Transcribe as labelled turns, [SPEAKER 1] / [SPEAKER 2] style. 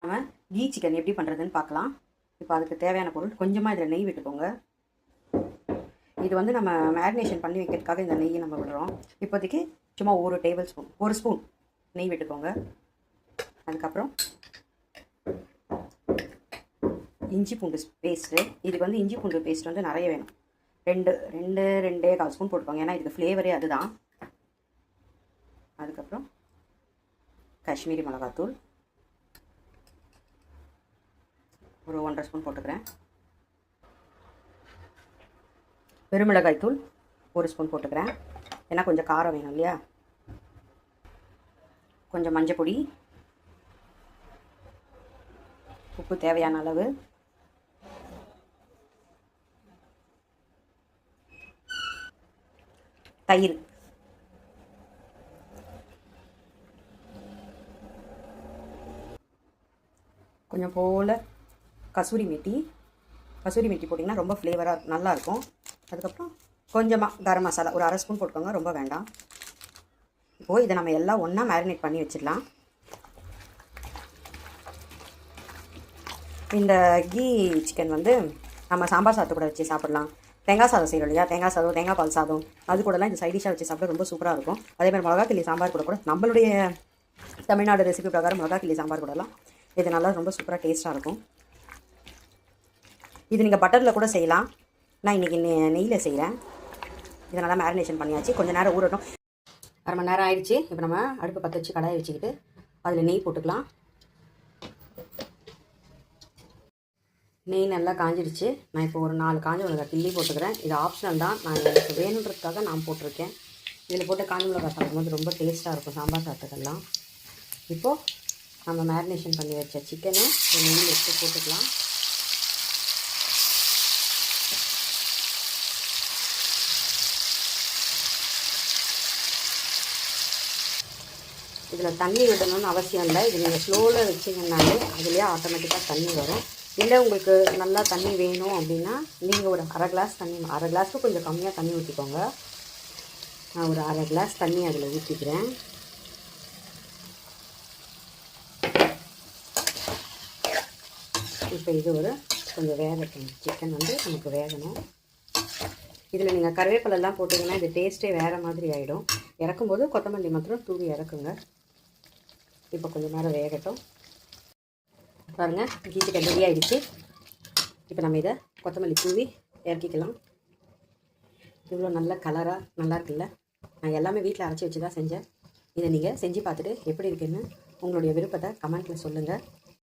[SPEAKER 1] நம்ம key chicken எப்படி பண்ணுறதுன்னு பார்க்கலாம். இப்போ அதுக்கு தேவையான பொருள் கொஞ்சமாக இதில் நெய் விட்டுக்கோங்க. இது வந்து நம்ம மேரினேஷன் பண்ணி வைக்கிறதுக்காக இந்த நெய்யை நம்ம விடுறோம். இப்போதைக்கு சும்மா ஒரு ஸ்பூன் நெய் விட்டுக்கோங்க. அதுக்கப்புறம் இஞ்சி பூண்டு பேஸ்ட்டு. இதுக்கு வந்து இஞ்சி பூண்டு பேஸ்ட் வந்து நிறைய வேணும். ரெண்டே கால் ஸ்பூன் போட்டுக்கோங்க, ஏன்னா இதுக்கு ஃப்ளேவரே அதுதான். அதுக்கப்புறம் காஷ்மீரி மிளகாத்தூள் ஒரு 1.5 ஸ்பூன் போட்டுக்கிறேன். வெறுமிளகாய் தூள் 1 ஸ்பூன் போட்டுக்கிறேன், ஏன்னா கொஞ்சம் காரம் வேணும் இல்லையா. கொஞ்சம் மஞ்சள் பொடி, உப்பு தேவையான அளவு, தயிர், கொஞ்சம் போல் கசூரி மெட்டி போட்டிங்கன்னா ரொம்ப ஃப்ளேவராக நல்லாயிருக்கும். அதுக்கப்புறம் கொஞ்சமாக கரம் மசாலா ஒரு 1/2 ஸ்பூன் போட்டுக்கோங்க, ரொம்ப வேண்டாம். இப்போது இதை நம்ம எல்லாம் ஒன்றா மேரினேட் பண்ணி வச்சிடலாம். இந்த கீ சிக்கன் வந்து நம்ம சாம்பார் சாதத்தை கூட வச்சு சாப்பிட்லாம். தேங்காய் சாதம் செய்கிறோம் இல்லையா, தேங்காய் சாதம், தேங்காய் பால் சாதம், அது கூடலாம் இந்த சைடிஷாக வச்சு சாப்பிட ரொம்ப சூப்பராக இருக்கும். அதேமாதிரி மிளகா கிள்ளி சாம்பார் கூட நம்மளுடைய தமிழ்நாடு ரெசிபி பிரகாரம் மிளகா கிள்ளி சாம்பார் கூடலாம் இது நல்லா ரொம்ப சூப்பராக டேஸ்ட்டாக இருக்கும். இது நீங்கள் பட்டரில் கூட செய்யலாம். நான் இன்றைக்கி நெய்யில் செய்கிறேன். இதை நல்லா மேரினேஷன் பண்ணியாச்சு. கொஞ்சம் நேரம் ஊறட்டும். 1/2 மணி நேரம் ஆயிடுச்சு. இப்போ நம்ம அடுப்பு பற்ற வச்சு கடாயை வச்சுக்கிட்டு அதில் நெய் போட்டுக்கலாம். நெய் நல்லா காஞ்சிடுச்சு. நான் இப்போ ஒரு 4 காஞ்ச மிளகாய் கிள்ளி போட்டுக்கிறேன். இது ஆப்ஷனல் தான், நான் எனக்கு வேணுன்றதுக்காக நான் போட்டிருக்கேன். இதில் போட்டு காஞ்ச மிளகாய் சாப்பிடும்போது ரொம்ப டேஸ்ட்டாக இருக்கும் சாம்பார் சாப்பிட்டதெல்லாம். இப்போது நம்ம மேரினேஷன் பண்ணி வச்ச சிக்கனை நெய் எடுத்து போட்டுக்கலாம். இதில் தண்ணி விடணும்னு அவசியம் இல்லை. இது நீங்கள் ஸ்லோவில் வச்சிங்கன்னாலே அதுலேயே ஆட்டோமேட்டிக்காக தண்ணி வரும். இல்லை உங்களுக்கு நல்லா தண்ணி வேணும் அப்படின்னா நீங்கள் ஒரு 1/2 கிளாஸ் தண்ணி, 1/2 கிளாஸுக்கு கொஞ்சம் கம்மியாக தண்ணி ஊற்றிக்கோங்க. நான் ஒரு 1/2 கிளாஸ் தண்ணி அதில் ஊற்றிக்கிறேன். இப்போ இது கொஞ்சம் வேகட்டும். சிக்கன் வந்து நமக்கு வேகணும். இதில் நீங்கள் கருவேப்பிலெல்லாம் போட்டிங்கன்னா இது டேஸ்ட்டே வேறு மாதிரி ஆகிடும். இறக்கும்போது கொத்தமல்லி மாத்திரம் தூவி இறக்குங்க. இப்போ கொஞ்சம் நேரம் வேகட்டும். பாருங்கள், கீ சிக்கன் ரெடி ஆகிடுச்சு. இப்போ நம்ம இதை கொத்தமல்லி தூவி இறக்கிக்கலாம். இவ்வளோ நல்ல கலராக நல்லா இருக்குல்ல. நான் எல்லாமே வீட்டில் அரைச்சி வச்சு தான் செஞ்சேன். இதை நீங்கள் செஞ்சு பார்த்துட்டு எப்படி இருக்குன்னு உங்களுடைய விருப்பத்தை கமெண்ட்டில் சொல்லுங்கள்.